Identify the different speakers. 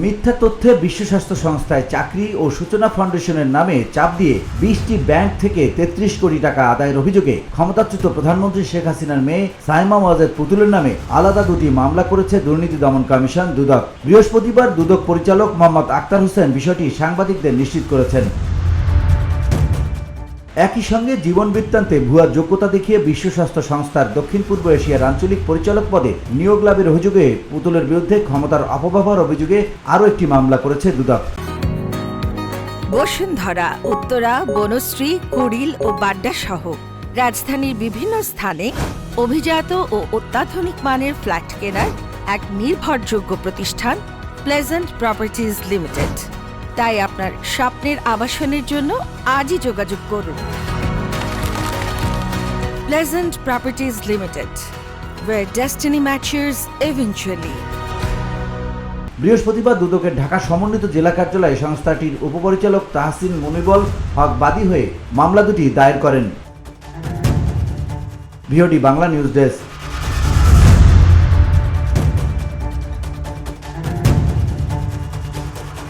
Speaker 1: মিথ্যা তথ্যে বিশ্ব স্বাস্থ্য সংস্থায় চাকরি ও সূচনা ফাউন্ডেশনের নামে চাপ দিয়ে 20টি ব্যাংক থেকে 33 কোটি টাকা আদায়ের অভিযোগে ক্ষমতাচ্যুত প্রধানমন্ত্রী শেখ হাসিনার মেয়ে সাইমা ওয়াজেদ পুতুলের নামে আলাদা দুটি মামলা করেছে দুর্নীতি দমন কমিশন দুদক। বৃহস্পতিবার দুদক পরিচালক মোহাম্মদ আক্তার হোসেন বিষয়টি সাংবাদিকদের নিশ্চিত করেছেন। একই সঙ্গে জীবন বৃত্তান্তে ভুয়া যোগ্যতা দেখিয়ে বিশ্ব স্বাস্থ্য সংস্থার দক্ষিণ পূর্ব এশিয়ার আঞ্চলিক পরিচালক পদে নিয়োগ লাভের অভিযোগে পুতুলের বিরুদ্ধে ক্ষমতার অপব্যবহার অভিযোগে আরও একটি মামলা করেছে দুদক।
Speaker 2: বসুন্ধরা, উত্তরা, বনশ্রী, কুড়িল ও বাড্ডা সহ রাজধানীর বিভিন্ন স্থানে অভিজাত ও অত্যাধুনিক মানের ফ্ল্যাট কেনার এক নির্ভরযোগ্য প্রতিষ্ঠান প্লেজেন্ট প্রপার্টিজ লিমিটেড। তাই আপনার স্বপ্নের আবাসনের জন্য আজই যোগাযোগ করুন। Pleasant properties limited, where destiny matches eventually।
Speaker 1: বৃহস্পতিবার দুদকের ঢাকা সমন্বিত জেলা কার্যালয়ে সংস্থাটির উপপরিচালক তাহসিন মুনিবুল হক বাদী হয়ে মামলা দুটি দায়ের করেন। VOD Bangla news desk.